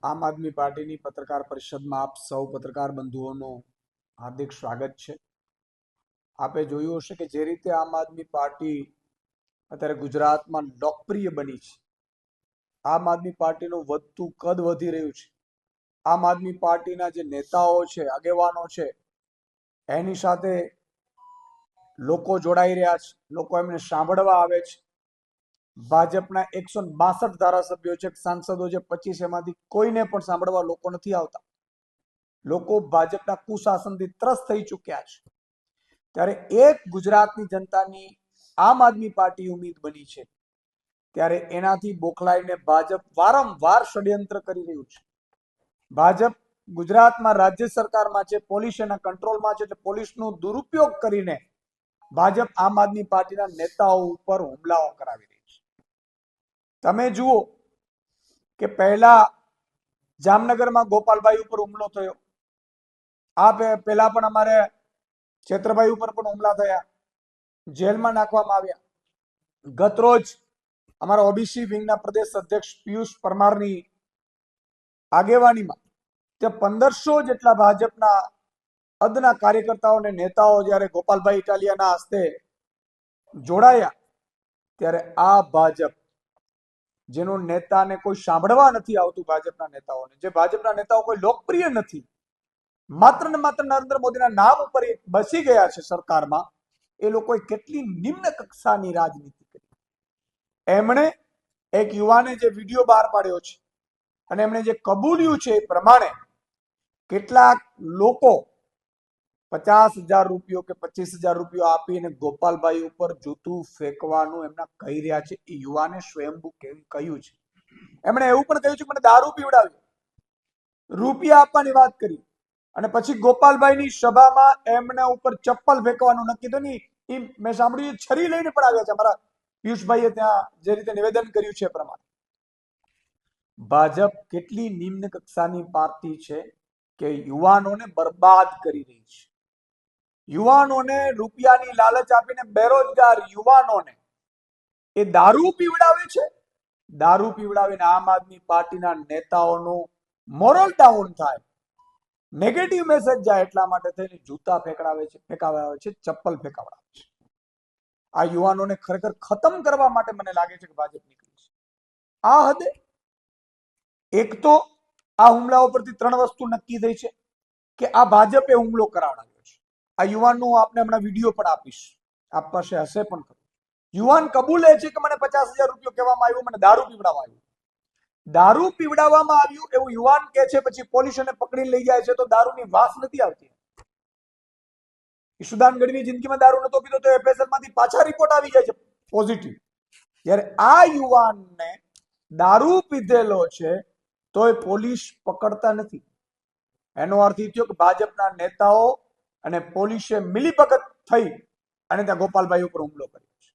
આમ આદમી પાર્ટીની પત્રકાર પરિષદમાં આપ સૌ પત્રકાર બંધુઓનું હાર્દિક સ્વાગત છે। આપે જોયું હશે કે જે રીતે આમ આદમી પાર્ટી અત્યારે ગુજરાતમાં લોકપ્રિય બની છે, આમ આદમી પાર્ટીનું વધતું કદ વધી રહ્યું છે, આમ આદમી પાર્ટીના જે નેતાઓ છે, આગેવાનો છે, એની સાથે લોકો જોડાઈ રહ્યા છે, લોકો એમને સાંભળવા આવે છે। ભાજપના 162 ધારાસભ્યો છે, સાંસદો છે, 25 એમાંથી કોઈને પણ સાંભળવા લોકો નથી આવતા। લોકો ભાજપના કુશાસનથી ત્રસ્ત થઈ ચૂક્યા છે। ત્યારે એક ગુજરાતની જનતાની આમ આદમી પાર્ટી ઉમ્મીદ બની છે, ત્યારે એનાથી બોખલાઈને ભાજપ વારંવાર ષડયંત્ર કરી રહ્યું છે। ભાજપ ગુજરાતમાં રાજ્ય સરકારમાં છે, પોલીસ એના કંટ્રોલમાં છે, એટલે પોલીસનો દુરુપયોગ કરીને ભાજપ આમ આદમી પાર્ટીના નેતાઓ ઉપર હુમલાઓ કરાવી રહી છે। તમે જુઓ કે પહેલા જામનગરમાં ગોપાલભાઈ ઉપર હુમલો થયો, આ પહેલા પણ અમારે છેત્રભાઈ ઉપર પણ હુમલા થયા, જેલમાં નાખવામાં આવ્યા। ગતરોજ અમારા ઓબીસી વિંગના પ્રદેશ અધ્યક્ષ પિયુષ પરમારની આગેવાનીમાં તે 1500 જેટલા ભાજપના અદના કાર્યકર્તાઓ અને નેતાઓ જ્યારે ગોપાલભાઈ ઇટાલિયાના હસ્તે જોડાયા, ત્યારે આ ભાજપ જેનો નેતાને કોઈ સાંભળવા નથી આવતું, ભાજપના નેતાઓને, જે ભાજપના નેતાઓ કોઈ લોકપ્રિય નથી, માત્ર ને માત્ર નરેન્દ્ર મોદીના નામ ઉપર બસી ગયા છે સરકારમાં, એ લોકોએ કેટલી નિમ્ન કક્ષાની રાજનીતિ કરી। એમણે એક યુવાને જે વિડીયો બહાર પાડ્યો છે અને એમણે જે કબૂલ્યું છે એ પ્રમાણે કેટલાક લોકો 50,000 રૂપિયો કે 25,000 રૂપિયો આપીને ગોપાલભાઈ ઉપર જૂતું ફેંકવાનું એમના કહી રહ્યા છે। એ યુવાને સ્વયંભૂ કહ્યું છે, એમણે એવું પણ કહ્યું છે કે મને દારૂ પીવડાવ્યો, રૂપિયા આપવાની વાત કરી, અને પછી ગોપાલભાઈની સભામાં એમના ઉપર ચપ્પલ ફેંકવાનું નક્કી થયું। મેં સાંભળ્યું છરી લઈને પણ આવ્યા છે, અમારા પિયુષભાઈએ ત્યાં જે રીતે નિવેદન કર્યું છે એ પ્રમાણે ભાજપ કેટલી નિમ્ન કક્ષાની પાર્ટી છે કે યુવાનોને બરબાદ કરી રહી છે। યુવાનોને રૂપિયાની લાલચ આપીને બેરોજગાર યુવાનોને એ દારૂ પીવડાવે છે। દારૂ પીવડાવીને આમ આદમી પાર્ટીના નેતાઓનું મોરલ ડાઉન થાય, નેગેટિવ મેસેજ જાય, એટલા માટે થઈને જૂતા ફેંકડાવે છે, ફેંકાવે છે, ચપ્પલ ફેંકાવડાવે છે। આ યુવાનોને ખરેખર ખતમ કરવા માટે મને લાગે છે કે ભાજપ નીકળી છે। આ હદે એક તો આ હુમલાઓ પરથી 3 વસ્તુ નક્કી થઈ છે કે આ ભાજપે હુમલો કરાવડાવ્યો છે। આ યુવાનનો આપને હમણાં વિડીયો પણ આપીશ, આપ પાસે હશે પણ ખરું। યુવાન કબૂલે છે કે મને 50,000 રૂપિયો કહેવામાં આવ્યો, મને દારૂ પીવડાવવામાં આવ્યું। દારૂ પીવડાવવામાં આવ્યું એવું યુવાન કહે છે, પછી પોલીસ એને પકડી લઈ જાય છે તો દારૂની વાસ નથી આવતી। ઈશુદાન ગઢવી જિંદગીમાં દારૂ નતો પીતો તો એફએસએલ માંથી પાછા રિપોર્ટ આવી જાય છે પોઝિટિવ। જ્યારે આ યુવાનને દારૂ પીધેલો છે તો એ પોલીસ પકડતા નથી। એનો અર્થ એ થયો કે ભાજપના નેતાઓ અને પોલીસે મિલીભગત થઈ અને ત્યાં ગોપાલભાઈ ઉપર હુમલો કર્યો છે।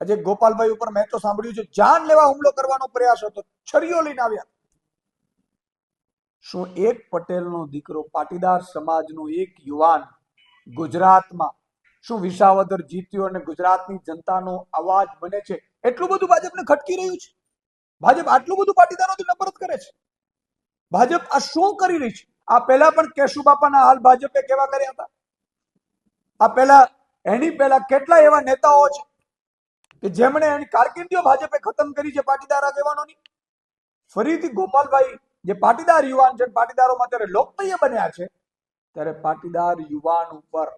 આજે ગોપાલભાઈ ઉપર મેં તો સાંભળ્યું છે જાન લેવા હુમલો કરવાનો પ્રયાસ હતો, છરીઓ લઈને આવ્યા। શું એક પટેલનો દીકરો, પાટીદાર સમાજનો એક યુવાન ગુજરાતમાં શું વિસાવદર જીત્યો અને ગુજરાતની જનતાનો અવાજ બને છે? એટલું બધું ભાજપને ખટકી રહ્યું છે? ભાજપ આટલું બધું પાટીદારોથી નફરત કરે છે? ભાજપ આ શું કરી રહી છે? આ પહેલા પણ કેશુબાપાના હાલ ભાજપે કેવા કર્યા હતા? આ પહેલા એની પહેલા કેટલા એવા નેતાઓ છે કે જેમણે એની કારકિર્દીઓ ભાજપે ખતમ કરી છે પાટીદાર આગેવાનોની? ફરીથી ગોપાલભાઈ જે પાટીદાર યુવાન છે, પાટીદારોમાં ત્યારે લોકપ્રિય બન્યા છે, ત્યારે પાટીદાર યુવાન ઉપર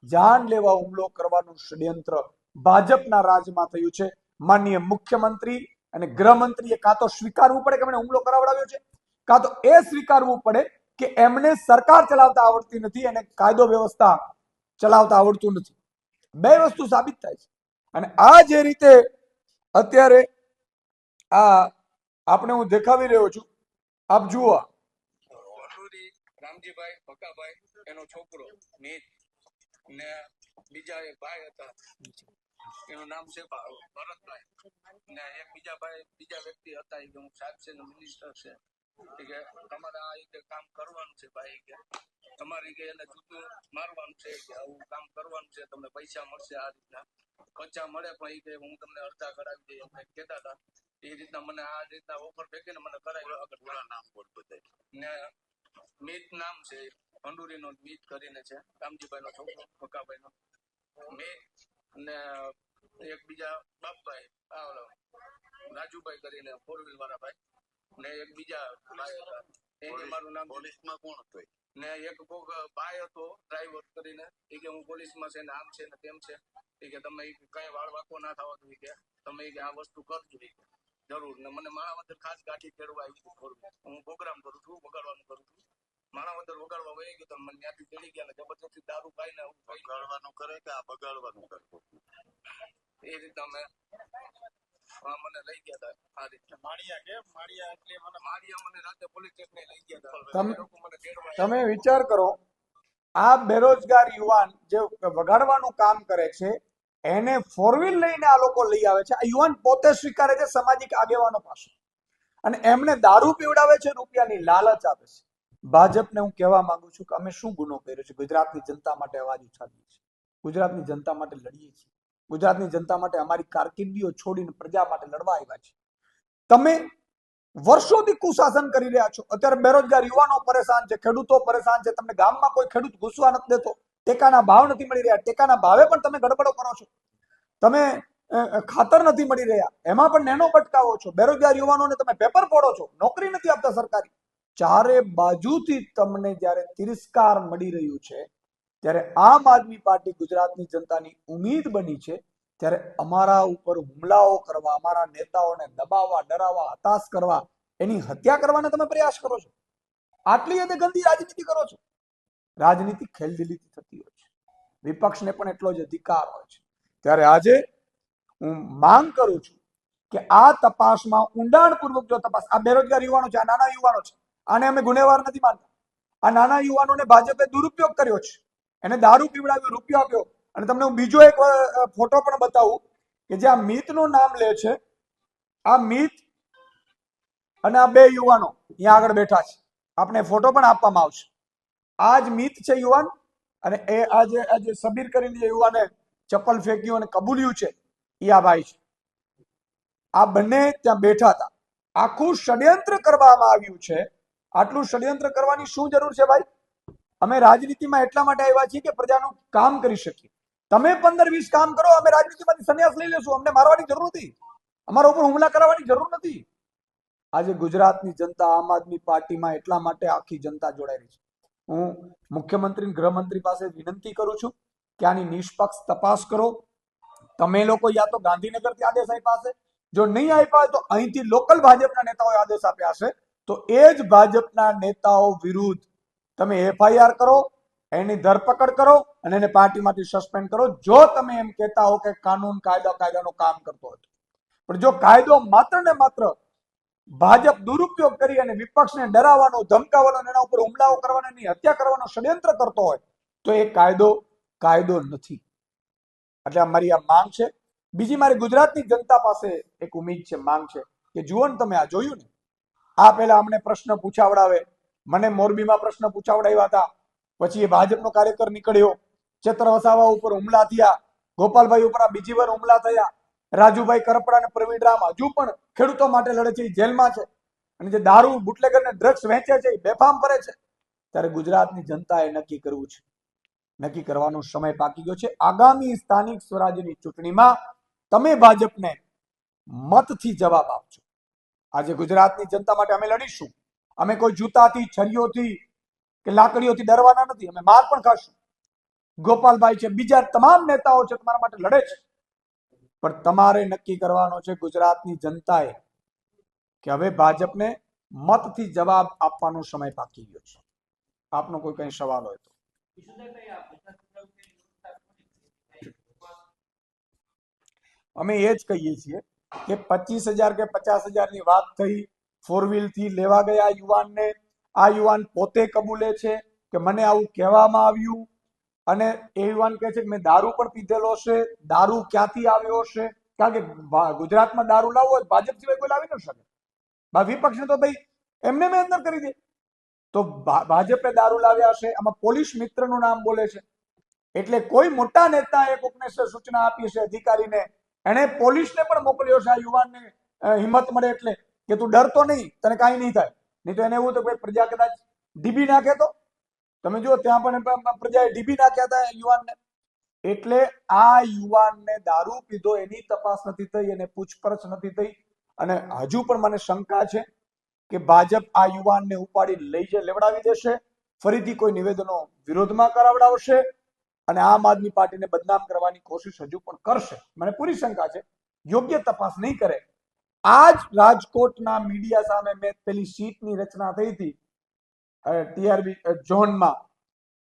જાન લેવા હુમલો કરવાનું ષડયંત્ર ભાજપના રાજમાં થયું છે। માનનીય મુખ્યમંત્રી અને ગૃહમંત્રીએ કાં તો સ્વીકારવું પડે કે એમણે હુમલો કરાવડાવ્યો છે, કાં તો એ સ્વીકારવું પડે કે એમને સરકાર ચલાવતા આવડતી નથી અને કાયદો વ્યવસ્થા ચલાવતા આવડતું નથી। બે વસ્તુ સાબિત થાય છે। અને આ જે રીતે અત્યારે આ આપણે હું દેખાવી રહ્યો છું, આપ જુઓ, રામજીભાઈ ભકાભાઈ એનો છોકરો નીત ને બીજા એક ભાઈ હતા, એનું નામ છે ભરતભાઈ, ને એક બીજા વ્યક્તિ હતા, કે હું સાહેબ છે ને મિનિસ્ટર છે, કે તમારે આ રીતે કામ કરવાનું છે ભાઈ, કે તમારી કે એને જૂતું મારવાનું છે, કે આવું કામ કરવાનું છે, તમને પૈસા મળશે, આ રીતના પૈસા મળે પણ કે હું તમને અડધા કરાવી દઈએ એમ કહેતા હતા। એ રીતના મને આ રીતના ઓફર ફેંકીને મને કરાવ્યો આગળ નામ બોલ બધાય ને મીત નામ છે ભંડુરીનો મીત કરીને છે કામજીભાઈનો છોકરો ભકાભાઈનો મીત ને એક બીજા બાપભાઈ આ ઓલો રાજુભાઈ કરીને 4 વ્હીલ વાળા ભાઈ ને એક બીજા ભાઈ હતા એને મારું નામ પોલીસમાં કોણ હતું ને એક કોક ભાઈ હતો ડ્રાઈવર કરીને એ કે હું પોલીસમાં છે ને આમ છે ને તેમ છે એ કે તમે કઈ વાળ વાકો ના થવા દો કે તમે કે આ વસ્તુ કરજો જરૂર ને મને માણાવદર ખાસ ગાંઠી ફેરવા આવ્યું કરું હું પ્રોગ્રામ કરું છું વગાડવાનું કરું છું માણાવદર વગાડવા વહી ગયો તો મને ત્યાંથી ચડી ગયા ને જબરદસ્તી દારૂ પાઈને વગાડવાનું કરે કે આ બગાડવાનું કરે એ રીતે અમે મને લઈ ગયા હતા આ રીતે માળિયા કે માળિયા એટલે મને માળિયા મને રાતે પોલીસ સ્ટેશને લઈ ગયા હતા મને તેડવા તમે વિચાર કરો, આ બેરોજગાર યુવાન જે વગાડવાનું કામ કરે છે એને 4 વ્હીલ લઈને આ લોકો લઈ આવે છે. આ યુવાન પોતે સ્વીકારે છે સામાજિક આગેવાનો પાસે, અને એમને દારૂ પીવડાવે છે, રૂપિયાની લાલચ આપે છે. ભાજપને હું કહેવા માંગુ છું કે અમે શું ગુનો કર્યો છે? ગુજરાતની જનતા માટે અવાજ ઉઠાવીએ છીએ, ગુજરાતની જનતા માટે લડીએ છીએ, ગુજરાતની જનતા માટે અમારી કારકિર્દીઓ છોડીને પ્રજા માટે લડવા આવ્યા છે. તમે વર્ષોથી કુશાસન કરી રહ્યા છો. અત્યારે બેરોજગાર યુવાનો પરેશાન છે, ખેડૂતો પરેશાન છે. તમને ગામમાં કોઈ ખેડૂત ઘૂસવા નથી દેતો, ટેકાના ભાવ નથી મળી રહ્યા, ટેકાના ભાવે પણ તમે ગડબડો કરો છો, તમે ખાતર નથી મળી રહ્યા, એમાં પણ નેનો પટકાવો છો. બેરોજગાર યુવાનોને તમે પેપર ફોડો છો, નોકરી નથી આપતા સરકારી. ચારે બાજુથી તમને જ્યારે તિરસ્કાર મળી રહ્યું છે, ત્યારે આમ આદમી પાર્ટી ગુજરાતની જનતાની ઉમ્મીદ બની છે, ત્યારે અમારા ઉપર હુમલાઓ કરવા, અમારા નેતાઓને દબાવવા, ડરાવવા, હતાશ કરવા, એની હત્યા કરવાના તમે પ્રયાસ કરો છો. આટલી હદે ગંદી રાજનીતિ કરો છો. રાજનીતિ ખેલદિલીથી થતી હોય છે, વિપક્ષને પણ એટલો જ અધિકાર હોય છે. ત્યારે આજે હું માંગ કરું છું કે આ તપાસમાં ઊંડાણપૂર્વક જો તપાસ, આ બેરોજગાર યુવાનો છે, આ નાના યુવાનો છે, આને અમે ગુનેગાર નથી માનતા. આ નાના યુવાનોને ભાજપે દુરુપયોગ કર્યો છે, એને દારૂ પીવડાવ્યો, રૂપિયો આપ્યો. અને તમને હું બીજો એક ફોટો પણ બતાવું કે જે આ મીતનું નામ લે છે. આ મીત અને આ બે યુવાનો અહીંયા આગળ બેઠા છે, આપણે ફોટો પણ આપવામાં આવશે. આ જ મીત છે યુવાન, અને એ આજે સબીર કરીને જે યુવાને ચપ્પલ ફેંક્યું અને કબૂલ્યું છે, એ આ ભાઈ છે. આ બંને ત્યાં બેઠા હતા. આખું ષડયંત્ર કરવામાં આવ્યું છે. આટલું ષડયંત્ર કરવાની શું જરૂર છે ભાઈ? અમે રાજનીતિમાં એટલા માટે આવ્યા છીએ કે પ્રજાનું કામ કરી શકીએ. તમે 15-20 કામ કરો, અમે રાજનીતિમાંથી સંન્યાસ લઈ લેશું. અમને મારવાની જરૂર નથી, અમારા ઉપર હુમલા કરાવવાની જરૂર નથી. આજે ગુજરાતની જનતા આમ આદમી પાર્ટીમાં એટલા માટે આખી જનતા જોડાઈ રહી છે. હું મુખ્યમંત્રી, ગૃહમંત્રી પાસે વિનંતી કરું છું કે આની નિષ્પક્ષ તપાસ કરો. તમે લોકો યા તો ગાંધીનગરથી આદેશ આપ્યા હશે, જો નહીં આપ્યા હોય તો અહીંથી લોકલ ભાજપના નેતાઓએ આદેશ આપ્યા હશે, તો એ જ ભાજપના નેતાઓ વિરુદ્ધ તમે FIR કરો, એની ધરપકડ કરો અને એને પાર્ટીમાંથી સસ્પેન્ડ કરો. જો તમે એમ કહેતા હો કે કાનૂન કાયદાનું કામ કરતો હતો, પણ જો કાયદો માત્ર ને માત્ર ભાજપ દુરુપયોગ કરી અને વિપક્ષને ડરાવવાનો, ધમકાવવાનો, એના ઉપર હુમલાઓ કરવાનો, એની હત્યા કરવાનો ષડયંત્ર કરતો હોય તો એ કાયદો નથી. એટલે મારી આ માંગ છે. બીજી મારી ગુજરાતની જનતા પાસે એક ઉમ્મીદ છે, માંગ છે કે જુઓ ને, તમે આ જોયું ને, આ પહેલા અમને પ્રશ્ન પૂછાવડાવે, મને મોરબીમાં પ્રશ્ન પૂછાવડાવ્યા હતા, પછી એ ભાજપનો કાર્યકર નીકળ્યો, ચેતર વસાવા ઉપર હુમલા થયા, ગોપાલભાઈ ઉપર આ બીજી વાર હુમલા થયા, રાજુભાઈ કરપડા અને પ્રવીણ રામ હજુ પણ ખેડૂતો માટે લડે છે, જેલમાં છે, અને જે દારૂ, બુટલેગર ને ડ્રગ્સ વેચે છે, એ બેફામ ફરે છે. ત્યારે ગુજરાતની જનતાએ નક્કી કરવું છે, નક્કી કરવાનો સમય પાકી ગયો છે. આગામી સ્થાનિક સ્વરાજ્યની ચૂંટણીમાં તમે ભાજપને મતથી જવાબ આપજો. આજે ગુજરાતની જનતા માટે અમે લડીશું. અમે કોઈ જૂતાથી, છરીઓથી કે લાકડીઓથી ડરવાના નથી. અમે માર પણ ખાશું. ગોપાલભાઈ છે, બીજા તમામ નેતાઓ છે, તમારા માટે લડે છે. પણ તમારે નક્કી કરવાનો છે, ગુજરાતની જનતાએ, કે હવે ભાજપને મતથી જવાબ આપવાનો સમય પાકી ગયો છે. આપનો કોઈ કઈ સવાલ હોય તો. અમે એ જ કહીએ છીએ કે 25,000 કે 50,000 ની વાત થઈ, 4 વ્હીલ થી લેવા ગયા યુવાનને. આ યુવાન પોતે કબૂલે છે કે મને આવું કહેવામાં આવ્યું, અને એ યુવાન કહે છે કે મેં દારૂ પણ પીધેલો છે. દારૂ ક્યાંથી આવ્યો છે? કારણ કે ગુજરાતમાં દારૂ લાવવો હોય ભાજપ સિવાય કોઈ લાવી ન શકે. વિપક્ષને તો ભાઈ એમને મેં અંદર કરી દે. તો ભાજપે દારૂ લાવ્યા છે, આમાં પોલીસ મિત્રનું નામ બોલે છે. એટલે કોઈ મોટા નેતાએ કોકને સૂચના આપી છે, અધિકારીને, એને પોલીસને પણ મોકલ્યો છે આ યુવાનને હિંમત મળે એટલે કે તું ડરતો નહીં, તને કાંઈ નહીં થાય. નહીં તો એને એવું તો પ્રજા કદાચ ડીબી નાખે તો તમે જુઓ ત્યાં પણ પ્રજાએ ડીબી નાખ્યા હતા યુવાનને. એટલે આ યુવાનને દારૂ પીધો એની તપાસ નથી થઈ, એને પૂછપરછ નથી થઈ. અને હજુ પણ મને શંકા છે કે ભાજપ આ યુવાનને ઉપાડી લેવડાવી દેશે, ફરીથી કોઈ નિવેદનો વિરોધમાં કરાવડાવશે અને આમ આદમી પાર્ટીને બદનામ કરવાની કોશિશ હજુ પણ કરશે. મને પૂરી શંકા છે. યોગ્ય તપાસ નહીં કરે. આજ રાજકોટના મીડિયા સામે મેં પેલી સીટની રચના થઈ હતી ટીઆરબી ઝોનમાં,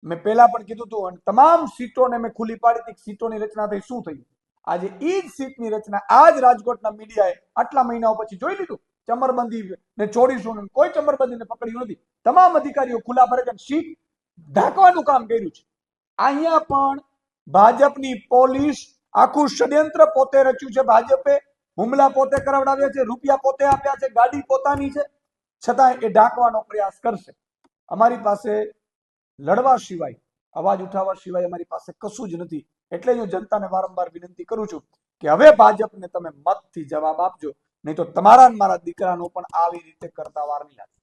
મેં પહેલા પણ કીધું હતું અને તમામ સીટોને મેં ખુલ્લી પાડી હતી. સીટોની રચના થઈ, શું થયું? આજે એ જ સીટની રચના આજ રાજકોટના મીડિયાએ આટલા મહિનાઓ પછી જોઈ લીધું. ચમરબંધી ને ચોરીસું કોઈ ચમરબંધીને પકડ્યું નથી. તમામ અધિકારીઓ ખુલ્લા ફરે સીટ ઢાંકવાનું કામ કર્યું છે. અહીંયા પણ ભાજપની પોલીસ આખું ષડયંત્ર પોતે રચ્યું છે. ભાજપે હુમલા પોતે કરાવડાવ્યા છે, રૂપિયા પોતે આપ્યા છે, ગાડી પોતાની છે, છતાં એ ઢાંકવાનો પ્રયાસ કરશે. અમારી પાસે લડવા સિવાય, અવાજ ઉઠાવવા સિવાય અમારી પાસે કશું જ નથી. એટલે હું જનતાને વારંવાર વિનંતી કરું છું કે હવે ભાજપને તમે મતથી જવાબ આપજો, નહીં તો તમારા મારા દીકરાનો પણ આવી રીતે કરતા વાર નહીં લાગે.